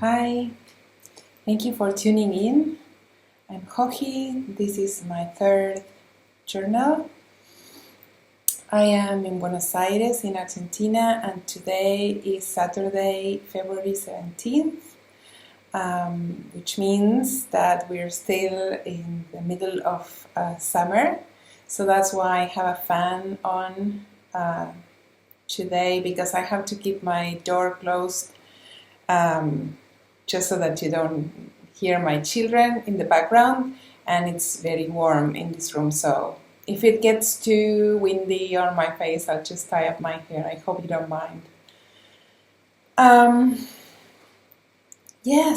Hi, thank you for tuning in. I'm Joji. This is my third journal. I am in Buenos Aires in Argentina, and today is Saturday, February 17th, which means that we're still in the middle of summer. So that's why I have a fan on today, because I have to keep my door closed just so that you don't hear my children in the background, and it's very warm in this room, so if it gets too windy on my face, I'll just tie up my hair. I hope you don't mind.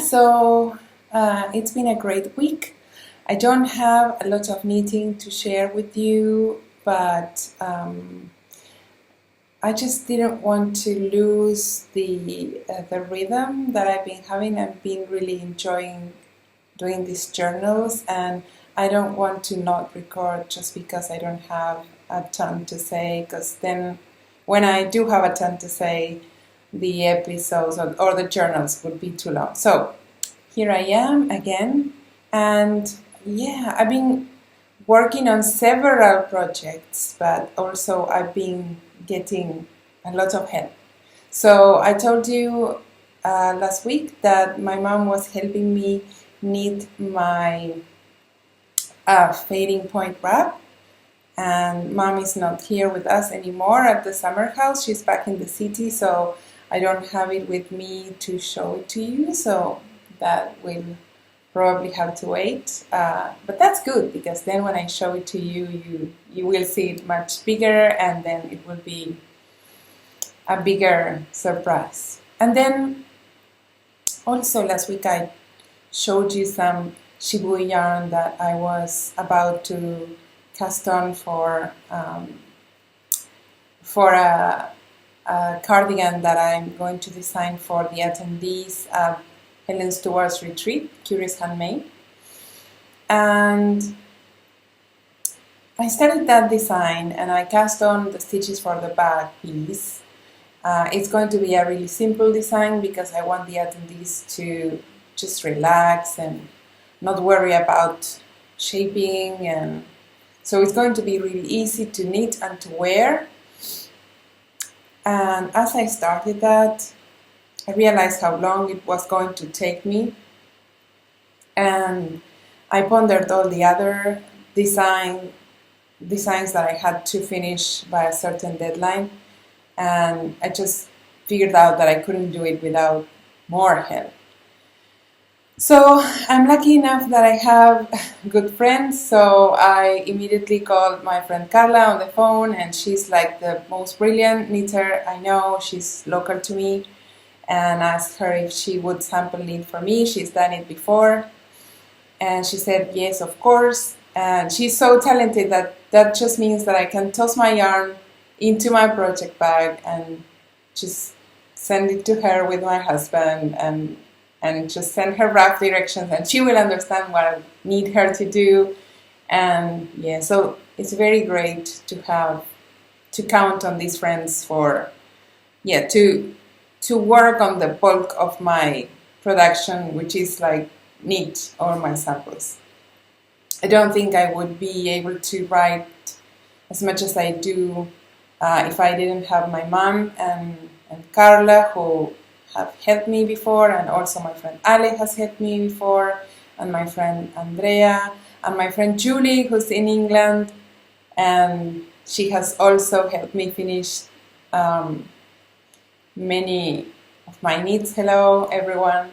So it's been a great week. I don't have a lot of knitting to share with you, but I just didn't want to lose the rhythm that I've been having. I've been really enjoying doing these journals, and I don't want to not record just because I don't have a ton to say, because then when I do have a ton to say, the episodes or the journals would be too long. So here I am again, and I've been working on several projects, but also I've been getting a lot of help. So I told you last week that my mom was helping me knit my fading point wrap, and mom is not here with us anymore at the summer house. She's back in the city, so I don't have it with me to show it to you, so that will probably have to wait, but that's good, because then when I show it to you, you will see it much bigger, and then it will be a bigger surprise. And then also last week I showed you some Shibuya yarn that I was about to cast on for a cardigan that I'm going to design for the attendees at Helen Stewart's retreat, Curious Handmade. And I started that design, and I cast on the stitches for the back piece. It's going to be a really simple design, because I want the attendees to just relax and not worry about shaping, and so it's going to be really easy to knit and to wear. And as I started that, I realized how long it was going to take me, and I pondered all the other designs that I had to finish by a certain deadline, and I just figured out that I couldn't do it without more help. So I'm lucky enough that I have good friends, so I immediately called my friend Carla on the phone, and she's like the most brilliant knitter I know. She's local to me, and asked her if she would sample knit for me. She's done it before, and she said yes, of course. And she's so talented that just means that I can toss my yarn into my project bag and just send it to her with my husband, and just send her rough directions, and she will understand what I need her to do. And so it's very great to count on these friends for to work on the bulk of my production, which is like knit or my samples. I don't think I would be able to write as much as I do if I didn't have my mom and Carla, who have helped me before, and also my friend Ale has helped me before, and my friend Andrea, and my friend Julie, who's in England, and she has also helped me finish many of my knits. Hello everyone.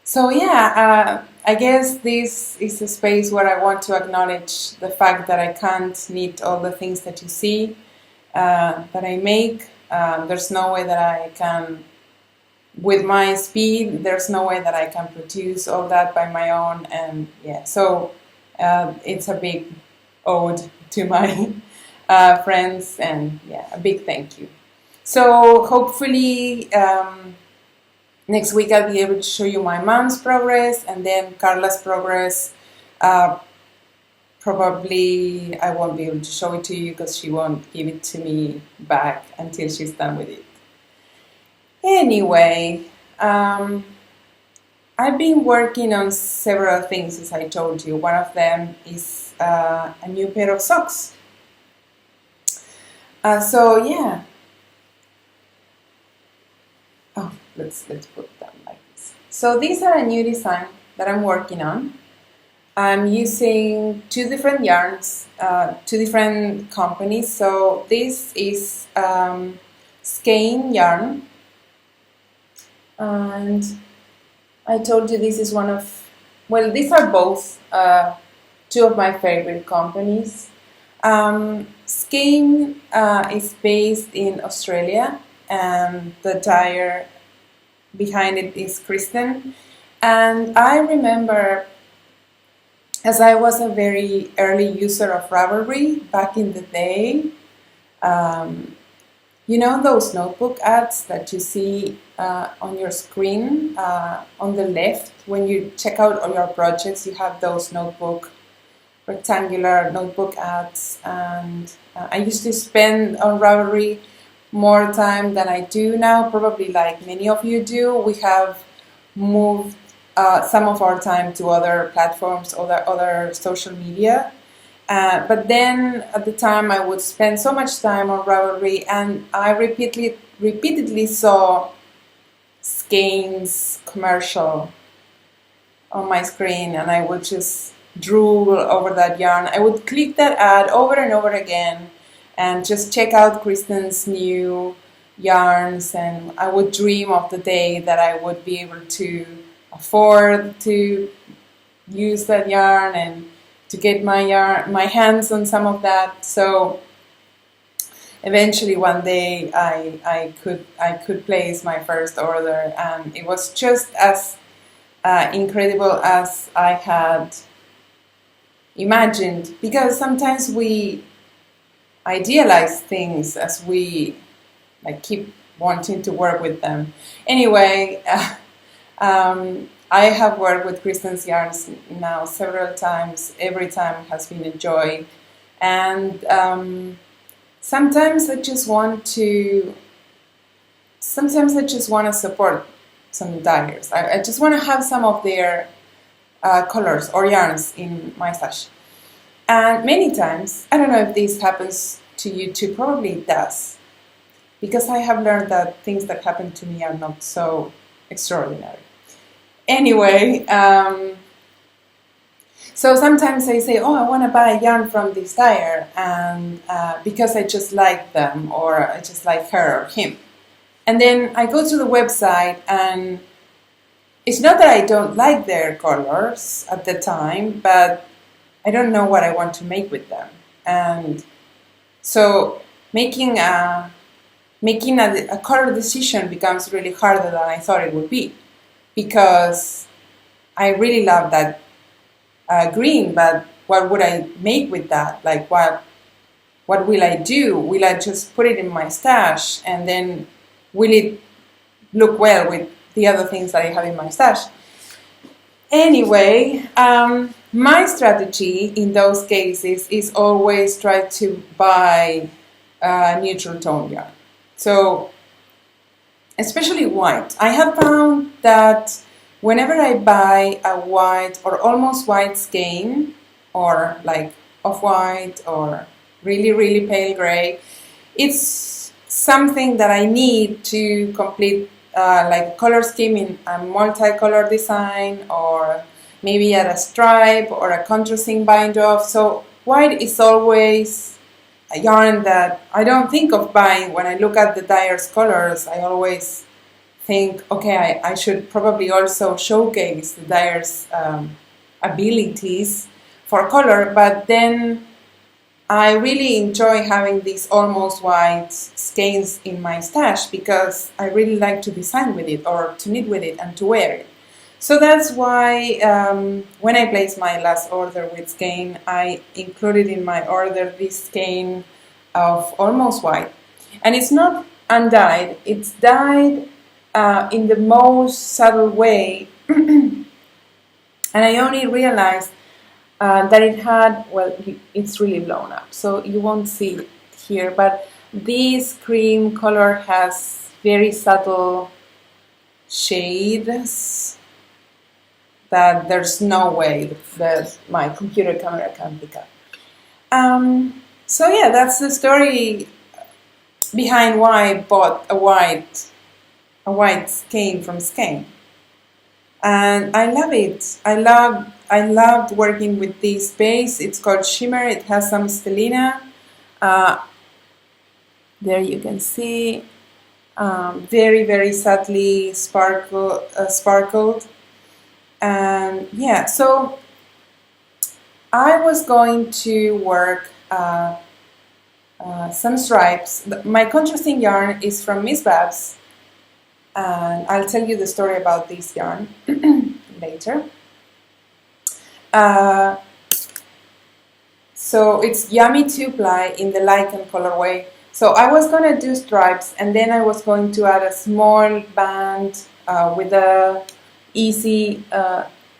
So I guess this is a space where I want to acknowledge the fact that I can't knit all the things that you see that I make. There's no way that I can, with my speed, there's no way that I can produce all that by my own, and so it's a big ode to my friends, and a big thank you. So hopefully next week I'll be able to show you my mom's progress, and then Carla's progress. Probably I won't be able to show it to you, because she won't give it to me back until she's done with it. Anyway, I've been working on several things, as I told you. One of them is a new pair of socks. So yeah. Oh, let's put them like this. So these are a new design that I'm working on. I'm using two different yarns, two different companies. So this is Skein yarn, and I told you this is one of, well, these are both two of my favorite companies. Skein is based in Australia, and the dyer behind it is Kristen. And I remember, as I was a very early user of Ravelry back in the day, you know those notebook ads that you see on your screen on the left? When you check out all your projects, you have those rectangular notebook ads. And I used to spend on Ravelry more time than I do now, probably like many of you do. We have moved some of our time to other platforms, other social media. But then at the time I would spend so much time on Ravelry, and I repeatedly saw Skein's commercial on my screen, and I would just drool over that yarn. I would click that ad over and over again and just check out Kristen's new yarns, and I would dream of the day that I would be able to afford to use that yarn and to get my hands on some of that. So eventually one day I could place my first order, and it was just as incredible as I had imagined, because sometimes we idealize things as we like keep wanting to work with them. Anyway, I have worked with Kristen's yarns now several times. Every time has been a joy, and sometimes I just want to support some dyers. I just want to have some of their colors or yarns in my stash. And many times, I don't know if this happens to you too, probably it does, because I have learned that things that happen to me are not so extraordinary. Anyway, so sometimes I say, oh, I want to buy a yarn from this dyer, and because I just like them, or I just like her or him. And then I go to the website, and it's not that I don't like their colors at the time, but I don't know what I want to make with them. And so making a color decision becomes really harder than I thought it would be, because I really love that green, but what would I make with that? Like what will I do? Will I just put it in my stash, and then will it look well with the other things that I have in my stash? Anyway, my strategy in those cases is always try to buy neutral tone yarn. So especially white. I have found that whenever I buy a white or almost white skein, or like off-white or really, really pale gray, it's something that I need to complete like a color scheme in a multicolor design, or maybe add a stripe or a contrasting bind off. So white is always a yarn that I don't think of buying. When I look at the dyer's colors, I always think, okay, I should probably also showcase the dyer's abilities for color, but then I really enjoy having these almost white skeins in my stash, because I really like to design with it, or to knit with it, and to wear it. So that's why when I placed my last order with Skein, I included in my order this skein of almost white. And it's not undyed, it's dyed in the most subtle way. And I only realized that it had, well, it's really blown up, so you won't see it here, but this cream color has very subtle shades. that there's no way that my computer camera can pick up. So yeah, that's the story behind why I bought a white skein from Skein. And I love it. I loved working with this base. It's called Shimmer. It has some stellina. There you can see, very, very subtly sparkled. And yeah, so I was going to work some stripes. My contrasting yarn is from Miss Babs, and I'll tell you the story about this yarn later. So it's Yummy 2-ply in the Lycan colorway. So I was going to do stripes, and then I was going to add a small band with a easy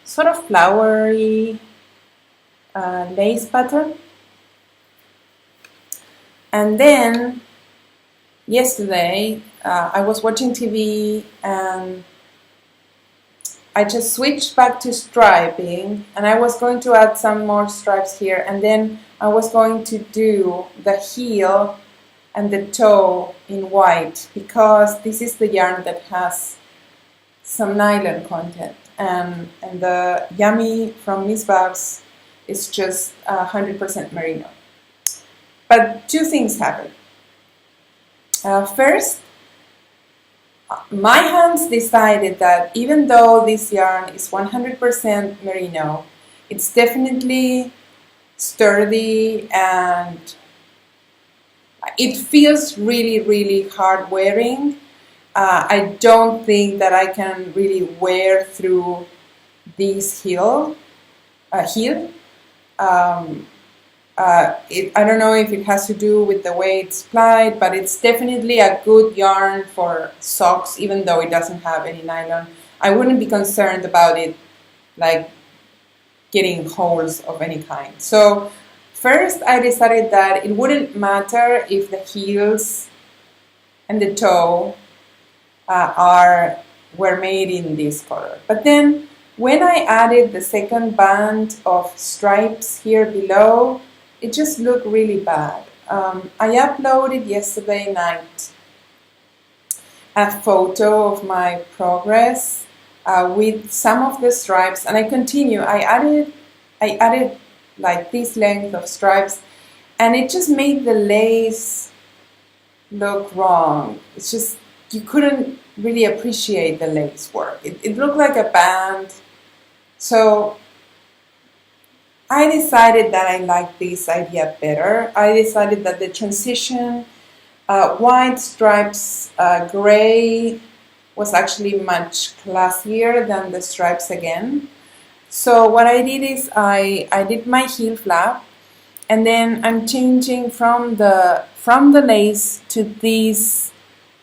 sort of flowery lace pattern. And then yesterday I was watching TV and I just switched back to striping, and I was going to add some more stripes here, and then I was going to do the heel and the toe in white, because this is the yarn that has some nylon content, and the Yummy from Miss Babs is just 100% merino. But two things happened. First, my hands decided that even though this yarn is 100% merino, it's definitely sturdy and it feels really, really hard wearing. I don't think that I can really wear through this heel. I don't know if it has to do with the way it's plied, but it's definitely a good yarn for socks, even though it doesn't have any nylon. I wouldn't be concerned about it like getting holes of any kind. So first I decided that it wouldn't matter if the heels and the toe were made in this color. But then when I added the second band of stripes here below, it just looked really bad. I uploaded yesterday night a photo of my progress with some of the stripes, and I continue. I added like this length of stripes, and it just made the lace look wrong. It's just, you couldn't really appreciate the lace work. It looked like a band. So I decided that I liked this idea better. I decided that the transition white stripes gray was actually much classier than the stripes again. So what I did is I did my heel flap, and then I'm changing from the lace to this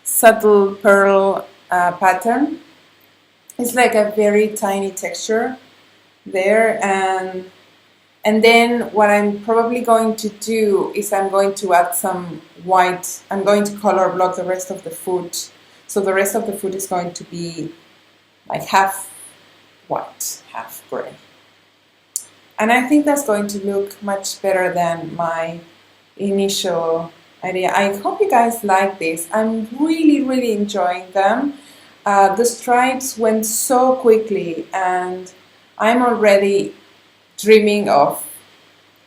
subtle pearl pattern. It's like a very tiny texture there, and then what I'm probably going to do is I'm going to add some white. I'm going to color block the rest of the foot. So the rest of the foot is going to be like half white, half gray. And I think that's going to look much better than my initial idea. I hope you guys like this. I'm really, really enjoying them. The stripes went so quickly, and I'm already dreaming of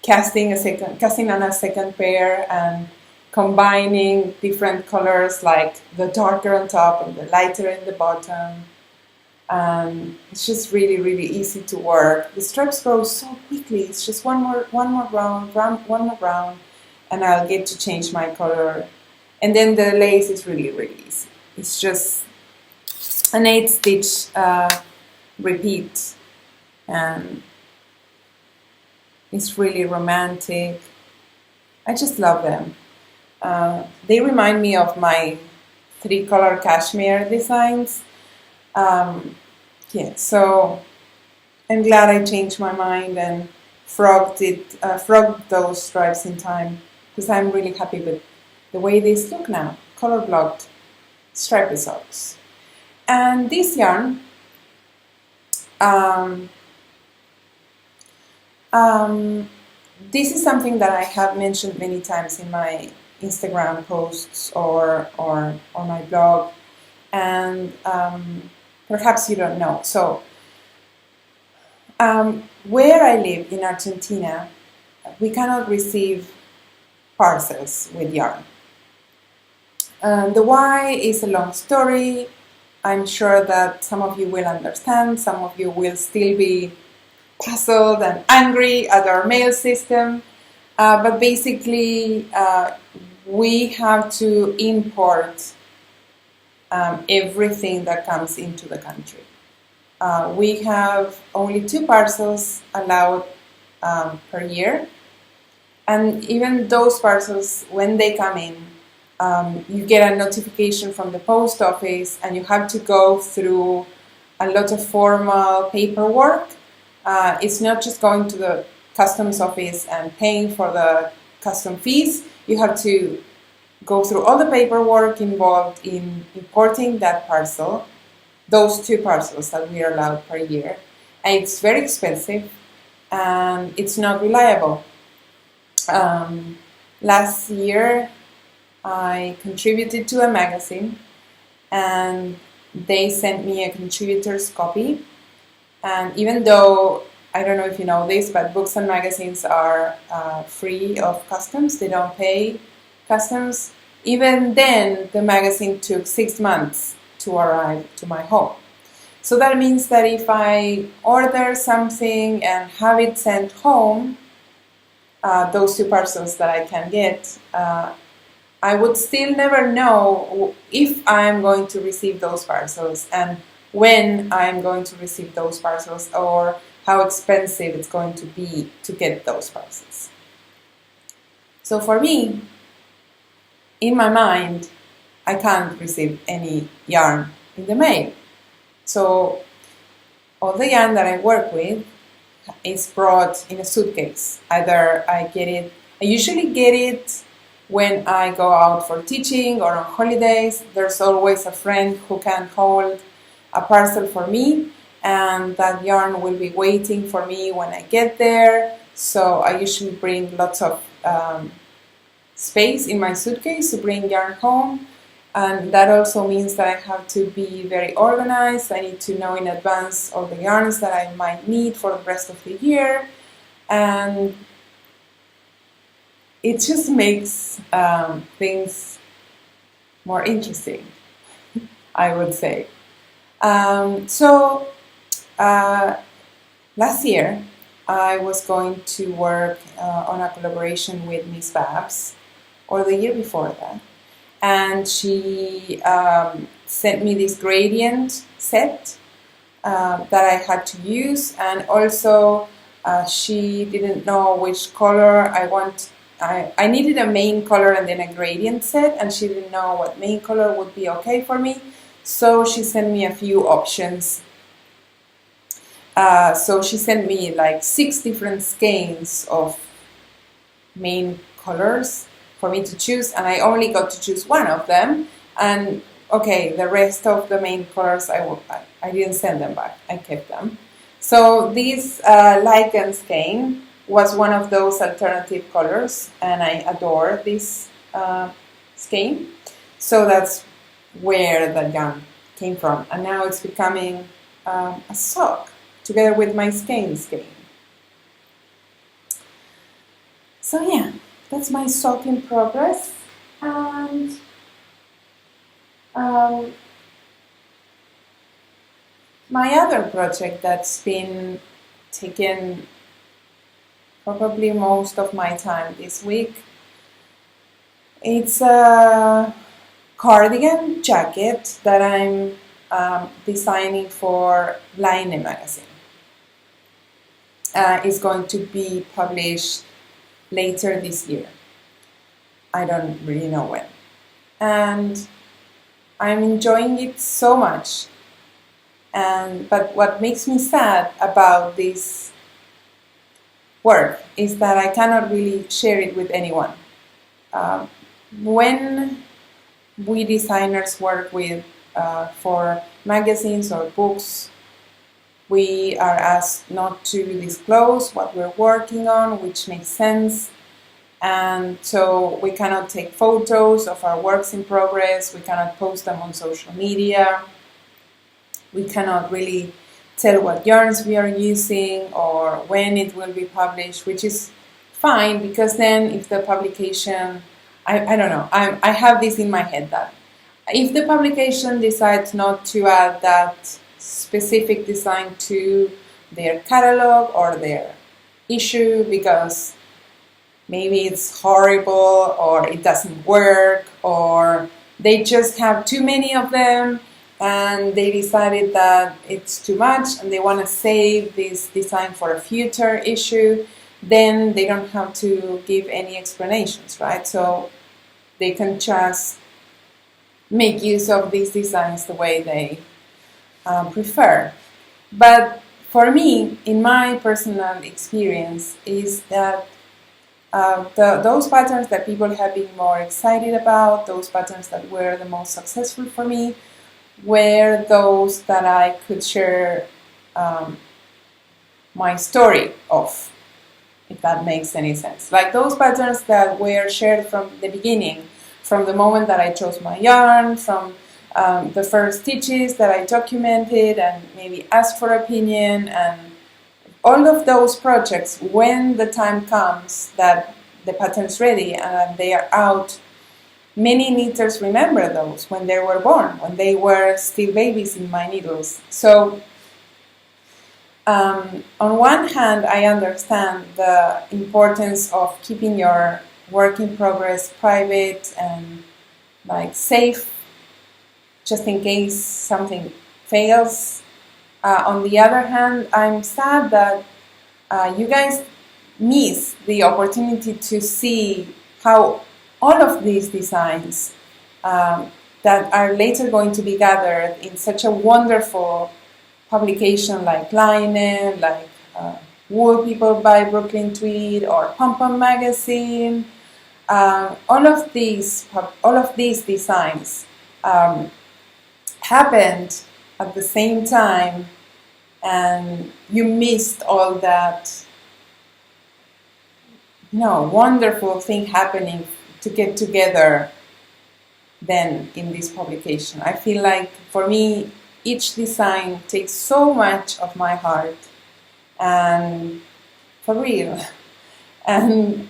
casting on a second pair and combining different colors, like the darker on top and the lighter in the bottom. It's just really, really easy to work. The stripes go so quickly. It's just one more round, and I'll get to change my color. And then the lace is really, really easy. It's just an 8-stitch repeat, and it's really romantic. I just love them. They remind me of my 3-color cashmere designs. Yeah, so I'm glad I changed my mind and frogged those stripes in time, because I'm really happy with the way these look now. Color blocked striped socks. And this yarn Um, this is something that I have mentioned many times in my Instagram posts or on my blog, and perhaps you don't know. So, where I live in Argentina, we cannot receive parcels with yarn. The why is a long story. I'm sure that some of you will understand, some of you will still be puzzled and angry at our mail system, but basically we have to import everything that comes into the country. We have only 2 parcels allowed per year, and even those parcels, when they come in, you get a notification from the post office and you have to go through a lot of formal paperwork. It's not just going to the customs office and paying for the custom fees. You have to go through all the paperwork involved in importing that parcel, those 2 parcels that we are allowed per year. And it's very expensive and it's not reliable. Last year I contributed to a magazine and they sent me a contributor's copy. And even though, I don't know if you know this, but books and magazines are free of customs, they don't pay customs. Even then, the magazine took 6 months to arrive to my home. So that means that if I order something and have it sent home, those 2 parcels that I can get, I would still never know if I'm going to receive those parcels and when I'm going to receive those parcels, or how expensive it's going to be to get those parcels. So for me, in my mind, I can't receive any yarn in the mail. So all the yarn that I work with is brought in a suitcase. Either I usually get it when I go out for teaching or on holidays. There's always a friend who can hold a parcel for me, and that yarn will be waiting for me when I get there. So I usually bring lots of space in my suitcase to bring yarn home, and that also means that I have to be very organized. I need to know in advance all the yarns that I might need for the rest of the year, and it just makes things more interesting, I would say. Last year I was going to work on a collaboration with Miss Babs, or the year before that, and she sent me this gradient set that I had to use, and also she didn't know which color I want. I needed a main color and then a gradient set, and she didn't know what main color would be okay for me. So she sent me a few options. So she sent me like 6 different skeins of main colors for me to choose, and I only got to choose one of them. And okay, the rest of the main colors I didn't send them back. I kept them. So this Lycan Skein was one of those alternative colors, and I adore this Skein. So that's where the yarn came from, and now it's becoming a sock together with my Skein. So yeah, that's my sock in progress. And my other project that's been taking probably most of my time this week, it's a cardigan jacket that I'm designing for Laine Magazine. It's going to be published later this year. I don't really know when. And I'm enjoying it so much. But what makes me sad about this work is that I cannot really share it with anyone. When we designers work with for magazines or books, We are asked not to disclose what we're working on, which makes sense. And so we cannot take photos of our works in progress. We cannot post them on social media. We cannot really tell what yarns we are using or when it will be published, which is fine, because then if the publication, I don't know, I have this in my head that if the publication decides not to add that specific design to their catalog or their issue because maybe it's horrible or it doesn't work or they just have too many of them and they decided that it's too much and they want to save this design for a future issue, then they don't have to give any explanations, right? So they can just make use of these designs the way they prefer. But for me, in my personal experience, is that those patterns that people have been more excited about, those patterns that were the most successful for me, were those that I could share my story of, if that makes any sense. Like those patterns that were shared from the beginning, from the moment that I chose my yarn, from the first stitches that I documented and maybe asked for opinion, and all of those projects, when the time comes that the pattern's ready and they are out, many knitters remember those when they were born, when they were still babies in my needles. So on one hand, I understand the importance of keeping your work in progress private and like safe, just in case something fails. On the other hand, I'm sad that you guys miss the opportunity to see how all of these designs that are later going to be gathered in such a wonderful publication like Laine, like Wool People by Brooklyn Tweed or Pom Pom Magazine, all of these designs happened at the same time, and you missed all that wonderful thing happening to get together then in this publication. I feel like for me each design takes so much of my heart, and for real, and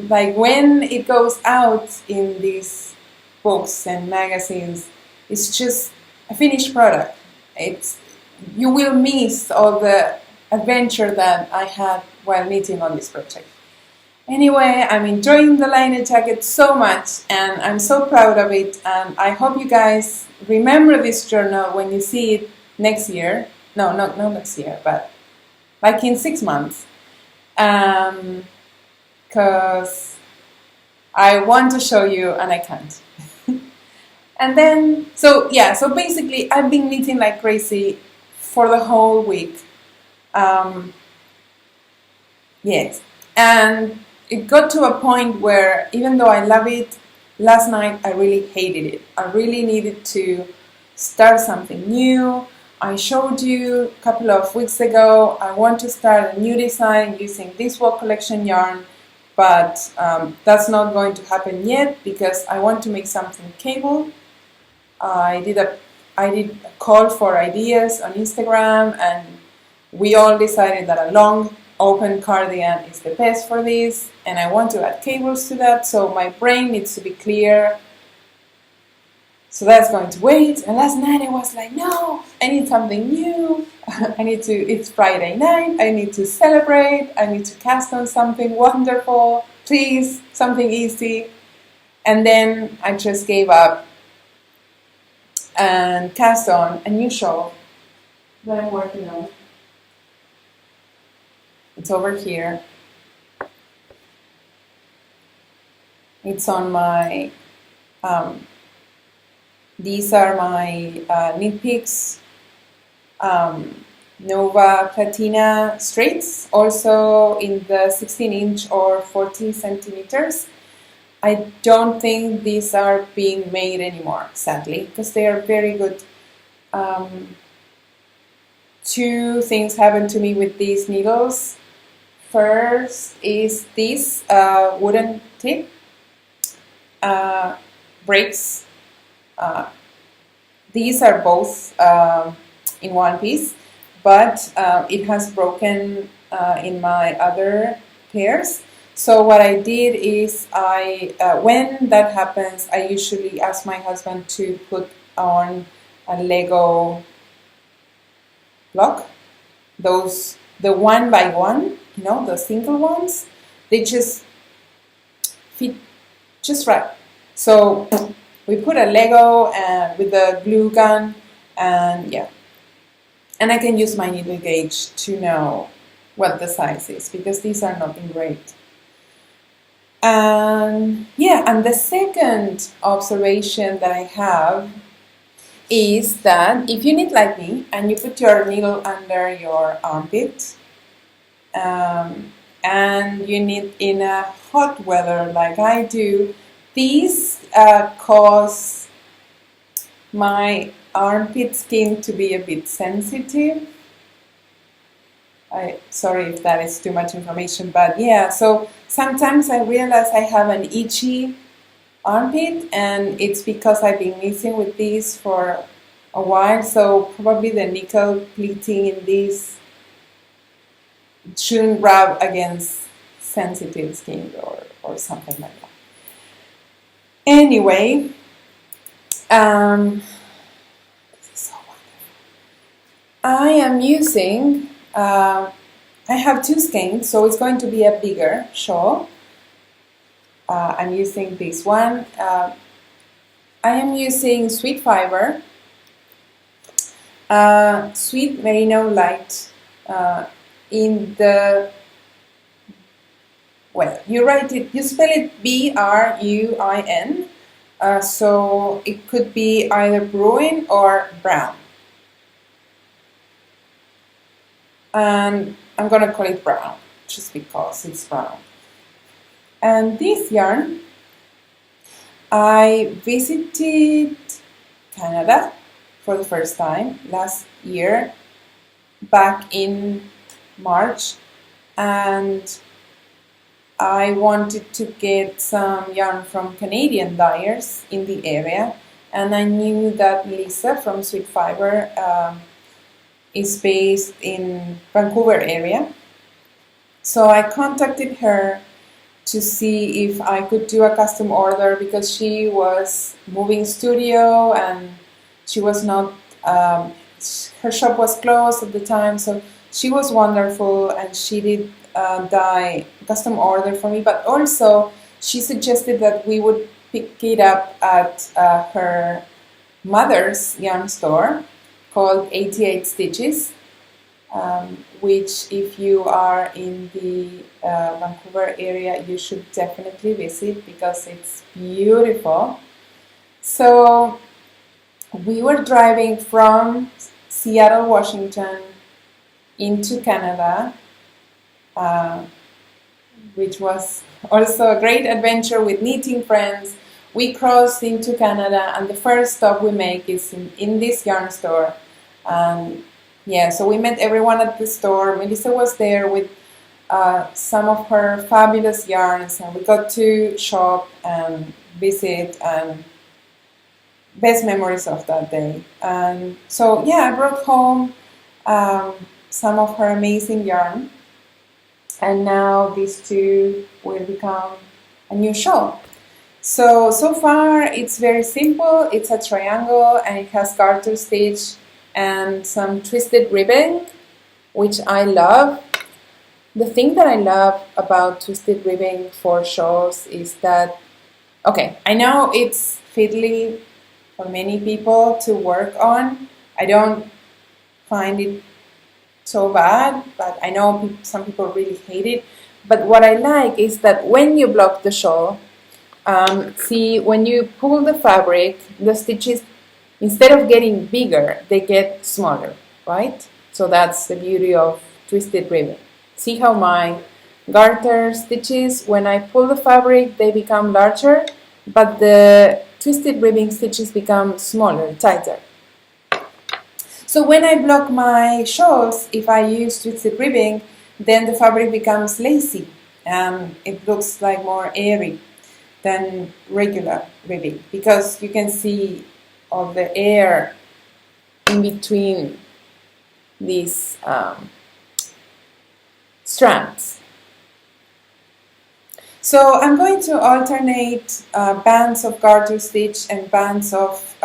like when it goes out in these books and magazines, it's just a finished product. You will miss all the adventure that I had while knitting on this project. Anyway, I'm enjoying the Laine jacket so much and I'm so proud of it, and I hope you guys remember this journal when you see it next year. No, not next year, but like in 6 months. Because I want to show you and I can't. And then, so basically I've been knitting like crazy for the whole week. Yes, and it got to a point where even though I love it, last night I really hated it. I really needed to start something new. I showed you a couple of weeks ago, I want to start a new design using this Walk Collection yarn, but that's not going to happen yet because I want to make something cable. I did a call for ideas on Instagram, and we all decided that a long open cardigan is the best for this, and I want to add cables to that, so my brain needs to be clear. So that's going to wait. And last night I was like, no, I need something new. It's Friday night, I need to celebrate, I need to cast on something wonderful, please, something easy. And then I just gave up and cast on a new shawl that I'm working on. It's over here. It's on my, these are my Knit Picks Nova Platina straights, also in the 16-inch or 40 centimeters. I don't think these are being made anymore, sadly, because they are very good two things happened to me with these needles. First is this wooden tip breaks. These are both in one piece, but it has broken in my other pairs. So what I did is when that happens, I usually ask my husband to put on a Lego block. Those, the one by one, you know, the single ones, they just fit just right. So we put a Lego with the glue gun, and yeah. And I can use my needle gauge to know what the size is, because these are not engraved. And yeah, and the second observation that I have is that if you knit like me and you put your needle under your armpit and you knit in a hot weather like I do, these cause my armpit skin to be a bit sensitive. Sorry if that is too much information, but yeah, so sometimes I realize I have an itchy armpit, and it's because I've been knitting with these for a while, so probably the nickel pleating in these shouldn't rub against sensitive skin or something like that. Anyway, this is so wonderful. I am using, I have two skeins, so it's going to be a bigger shawl. I'm using this one. I am using sweet fiber, sweet merino Lite, in the, well, you write it, you spell it B-R-U-I-N, so it could be either Bruin or Brown. And I'm gonna call it Brown, just because it's brown. And this yarn, I visited Canada for the first time last year, back in March, and I wanted to get some yarn from Canadian dyers in the area, and I knew that Lisa from Sweet Fiber is based in Vancouver area. So I contacted her to see if I could do a custom order, because she was moving studio and she was not, her shop was closed at the time, so she was wonderful and she did dye custom order for me, but also she suggested that we would pick it up at her mother's yarn store called 88 Stitches, which if you are in the Vancouver area, you should definitely visit because it's beautiful. So we were driving from Seattle, Washington into Canada, which was also a great adventure with knitting friends. We crossed into Canada, and the first stop we make is in this yarn store. Yeah, so we met everyone at the store. Melissa was there with some of her fabulous yarns, and we got to shop and visit, and best memories of that day. And so yeah, I brought home some of her amazing yarn, and now these two will become a new shawl. So far it's very simple. It's a triangle and it has garter stitch and some twisted ribbing, which I love. The thing that I love about twisted ribbing for shawls is that, okay, I know it's fiddly for many people to work on. I don't find it so bad, but I know some people really hate it. But what I like is that when you block the shawl, see, when you pull the fabric, the stitches, instead of getting bigger, they get smaller, right? So that's the beauty of twisted ribbing. See how my garter stitches, when I pull the fabric, they become larger, but the twisted ribbing stitches become smaller, tighter. So when I block my shawls, if I use twisted ribbing, then the fabric becomes lacy and it looks like more airy than regular ribbing, because you can see all the air in between these strands. So I'm going to alternate bands of garter stitch and bands of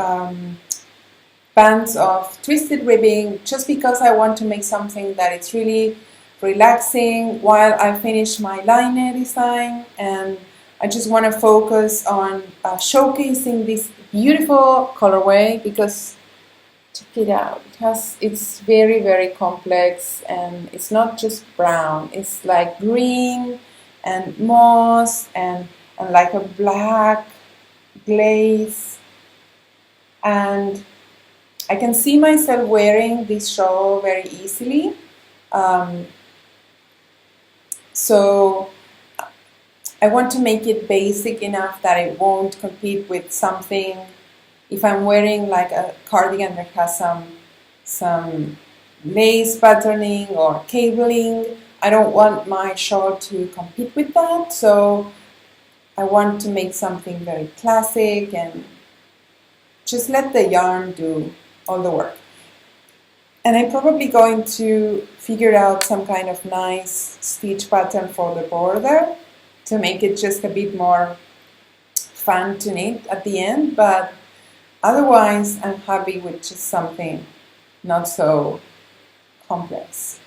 twisted ribbing, just because I want to make something that it's really relaxing while I finish my Laine design, and I just want to focus on showcasing this beautiful colorway, because check it out, it's very, very complex, and it's not just brown, it's like green and moss and like a black glaze, and I can see myself wearing this shawl very easily. So I want to make it basic enough that it won't compete with something. If I'm wearing like a cardigan that has some lace patterning or cabling, I don't want my shawl to compete with that. So I want to make something very classic and just let the yarn do all the work. And I'm probably going to figure out some kind of nice stitch pattern for the border to make it just a bit more fun to knit at the end, but otherwise I'm happy with just something not so complex.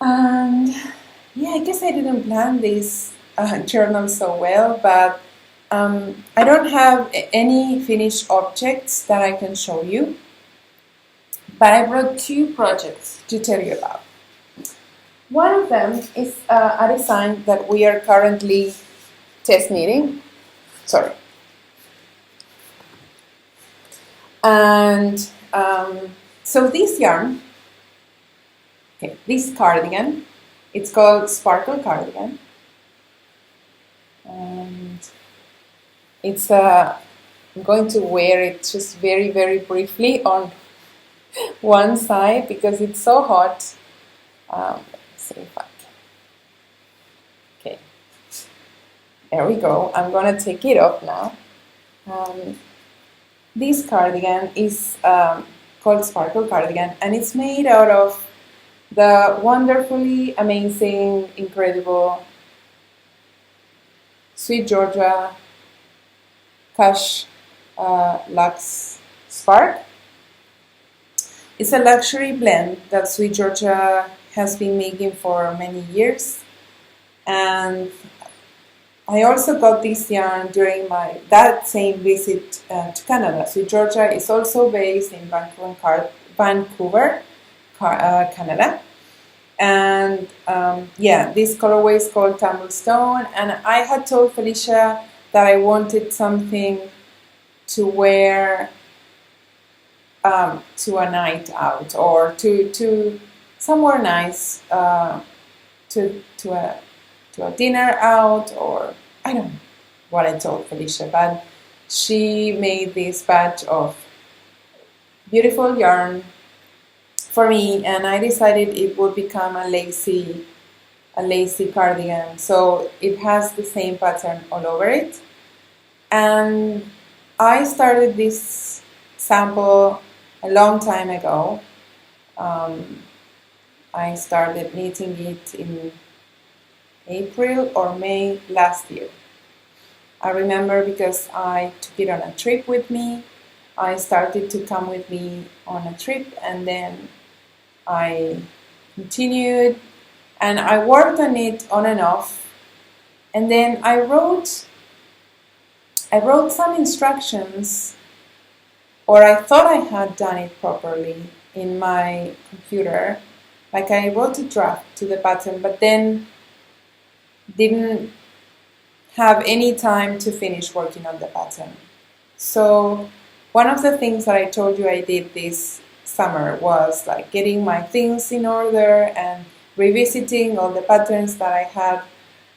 And yeah, I guess I didn't plan this journal so well, but I don't have any finished objects that I can show you, but I brought two projects to tell you about. One of them is a design that we are currently test knitting. And so this yarn, this cardigan, it's called Sparkle Cardigan. And it's I'm going to wear it just very, very briefly on one side because it's so hot. Let's see if I can. Okay, there we go. I'm gonna take it off now. This cardigan is called Sparkle Cardigan, and it's made out of the wonderfully amazing, incredible Sweet Georgia Cash Luxe Spark. It's a luxury blend that Sweet Georgia has been making for many years, and I also got this yarn during that same visit to Canada. Sweet Georgia is also based in Vancouver, Canada. And yeah, this colorway is called Tumbled, and I had told Felicia that I wanted something to wear to a night out, or to somewhere nice, to a dinner out, or I don't know what I told Felicia, but she made this batch of beautiful yarn for me, and I decided it would become a lacy cardigan. So it has the same pattern all over it. And I started this sample a long time ago. I started knitting it in April or May last year. I remember because I took it on a trip with me. I started to come with me on a trip, and then I continued and I worked on it on and off, and then I wrote some instructions, or I thought I had done it properly in my computer. Like I wrote a draft to the pattern, but then didn't have any time to finish working on the pattern. So one of the things that I told you I did this summer was like getting my things in order and revisiting all the patterns that I had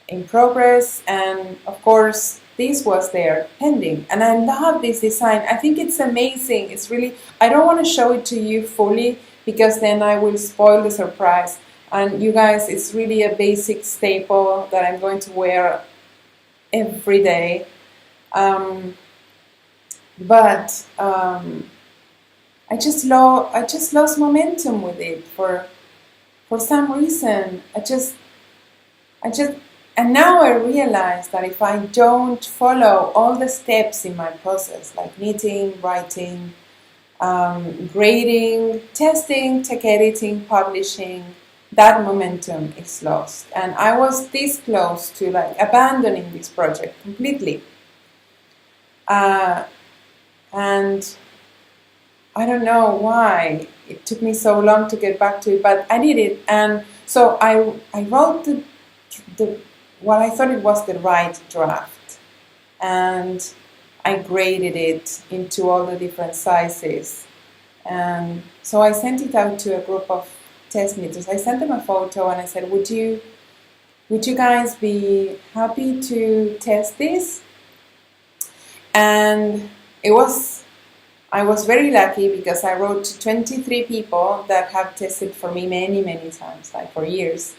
in progress, and of course this was there pending. And I love this design. I think it's amazing. It's really, I don't want to show it to you fully because then I will spoil the surprise. And you guys, it's really a basic staple that I'm going to wear every day. But I just lost momentum with it for some reason. And now I realize that if I don't follow all the steps in my process, like knitting, writing, grading, testing, tech editing, publishing, that momentum is lost. And I was this close to like abandoning this project completely. And I don't know why it took me so long to get back to it, but I did it. And so I wrote the what I thought it was the right draft, and I graded it into all the different sizes. And so I sent it out to a group of test knitters. I sent them a photo and I said, would you guys be happy to test this? And I was very lucky because I wrote to 23 people that have tested for me many, many times, like for years.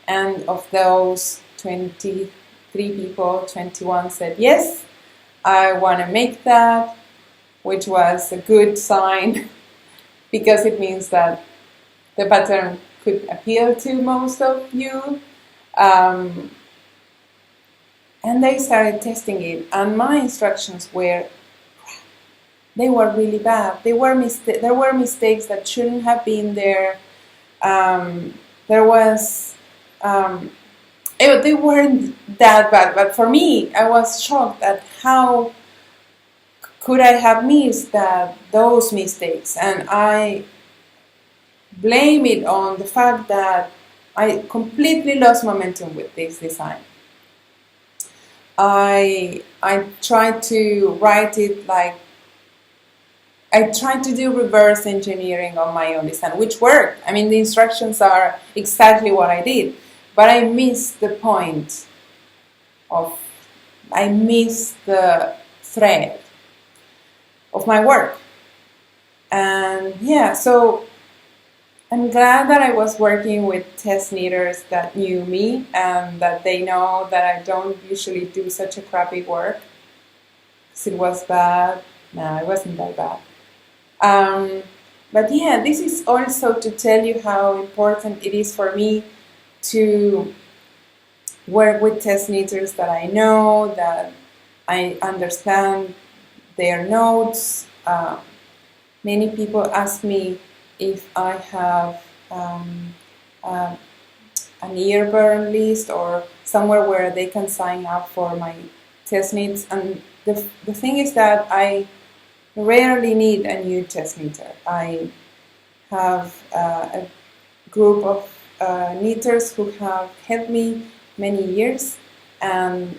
And of those 23 people, 21 said, yes, I want to make that, which was a good sign because it means that the pattern could appeal to most of you. And they started testing it, and my instructions were really bad. There were mistakes that shouldn't have been there. They weren't that bad, but for me, I was shocked at how could I have missed those mistakes, and I blame it on the fact that I completely lost momentum with this design. I tried to write it like I tried to do reverse engineering on my own design, which worked. I mean, the instructions are exactly what I did, but I missed the point I missed the thread of my work. And yeah, so I'm glad that I was working with test knitters that knew me and that they know that I don't usually do such a crappy work. Because it was bad. No, it wasn't that bad. But yeah, this is also to tell you how important it is for me to work with test knitters that I know, that I understand their notes. Many people ask me if I have an earburn list or somewhere where they can sign up for my test knits. And the thing is that I rarely need a new test knitter. I have a group of knitters who have helped me many years, and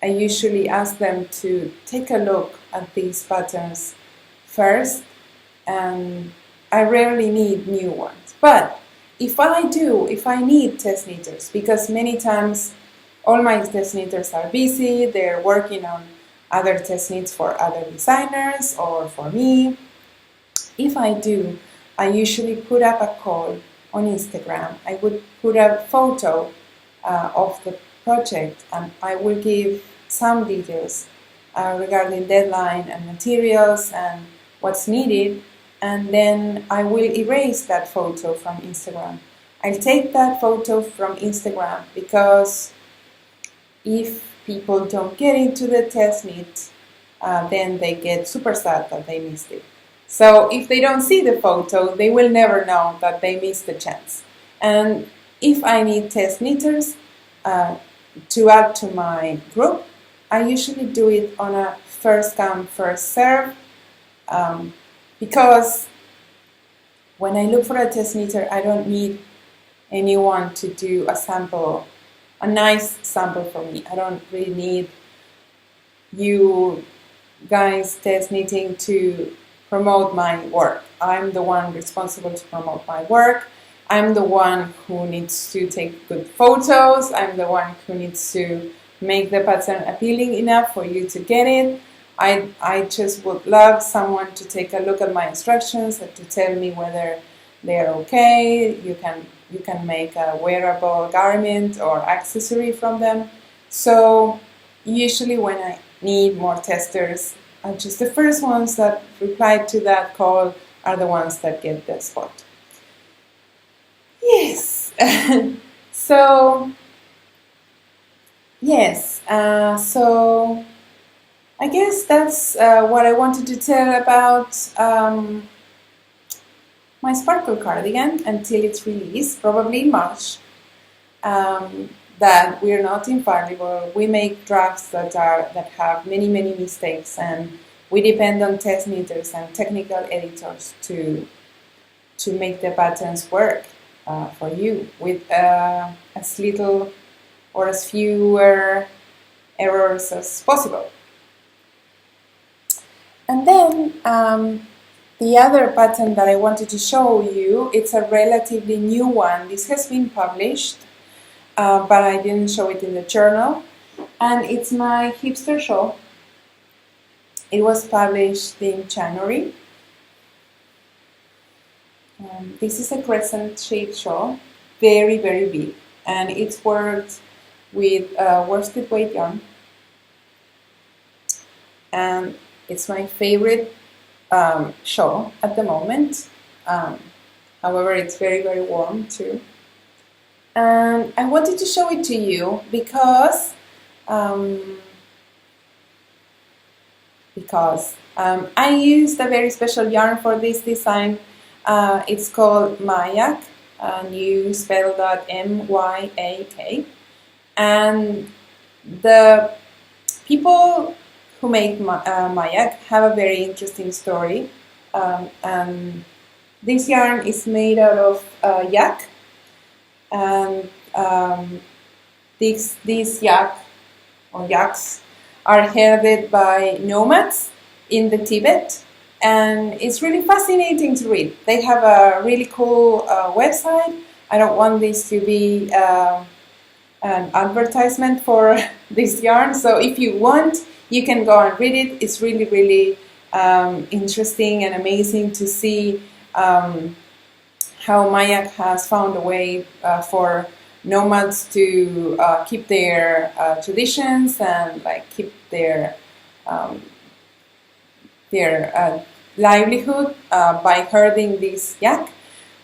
I usually ask them to take a look at these patterns first, and I rarely need new ones. But if I need test knitters, because many times all my test knitters are busy, they're working on other test knits for other designers or for me. If I do, I usually put up a call on Instagram. I would put a photo of the project, and I will give some details regarding deadline and materials and what's needed, and then I will erase that photo from Instagram. I'll take that photo from Instagram because if people don't get into the test knit, then they get super sad that they missed it. So if they don't see the photo, they will never know that they missed the chance. And if I need test knitters to add to my group, I usually do it on a first come, first serve, because when I look for a test knitter, I don't need anyone to do a nice sample for me. I don't really need you guys test knitting to promote my work. I'm the one responsible to promote my work. I'm the one who needs to take good photos. I'm the one who needs to make the pattern appealing enough for you to get it. I just would love someone to take a look at my instructions and to tell me whether they're okay. You can make a wearable garment or accessory from them. So usually when I need more testers, just the first ones that reply to that call are the ones that get the spot. Yes. So yes. So I guess that's what I wanted to tell about my sparkle cardigan until its release, probably in March. That we're not infallible. We make drafts that have many mistakes, and we depend on test knitters and technical editors to make the patterns work for you with as little or as fewer errors as possible. And then the other pattern that I wanted to show you, it's a relatively new one. This has been published, but I didn't show it in the journal. And it's my Hipster shawl. It was published in January. This is a crescent-shaped shawl, very big, and it's worked with worsted weight yarn. And it's my favorite shawl at the moment. However, it's very warm too. And I wanted to show it to you because I used a very special yarn for this design. It's called Myak, and you spell that M-Y-A-K. And the people who make Myak have a very interesting story. And this yarn is made out of yak. And these yak or yaks are herded by nomads in the Tibet, and it's really fascinating to read. They have a really cool website. I don't want this to be an advertisement for this yarn, so if you want, you can go and read it. It's really interesting and amazing to see how Myak has found a way for nomads to keep their traditions and keep their livelihood by herding this yak.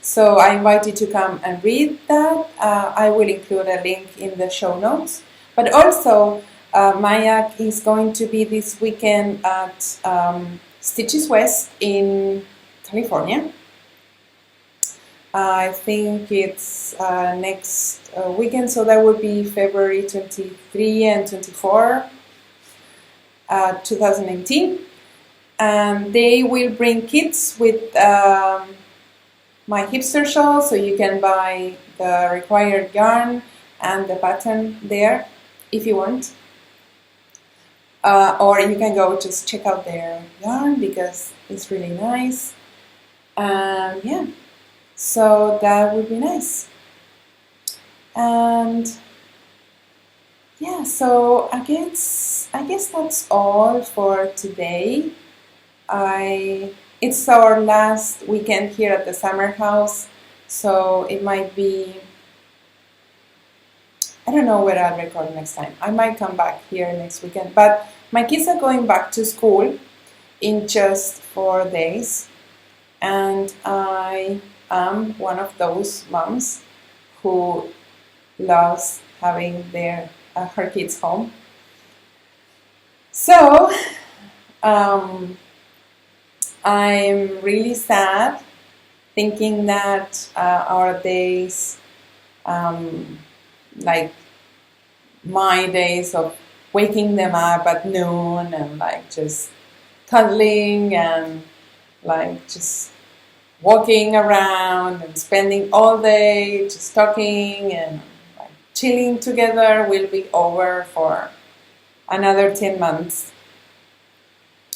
So I invite you to come and read that. I will include a link in the show notes. But also, Myak is going to be this weekend at Stitches West in California. I think it's next weekend, so that would be February 23 and 24, 2019. And they will bring kits with my Hipster shawl, so you can buy the required yarn and the pattern there if you want. Or you can go just check out their yarn because it's really nice. Yeah. So that would be nice. And yeah, so I guess that's all for today. It's our last weekend here at the summer house, so it might be, I don't know where I'll record next time. I might come back here next weekend, but my kids are going back to school in just 4 days, and I am one of those moms who loves having her kids home. So I'm really sad thinking that our days, like my days of waking them up at noon and just cuddling and just walking around and spending all day just talking and chilling together will be over for another 10 months.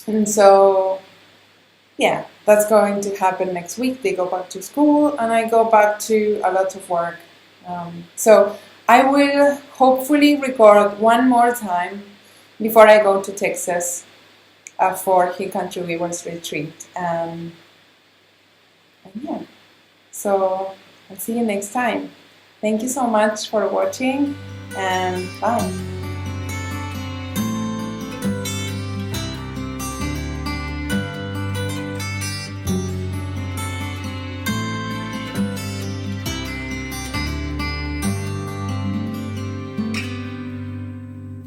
And so, yeah, that's going to happen next week. They go back to school and I go back to a lot of work. So I will hopefully record one more time before I go to Texas for Hill Country Weavers Retreat. And yeah, so I'll see you next time. Thank you so much for watching, and bye.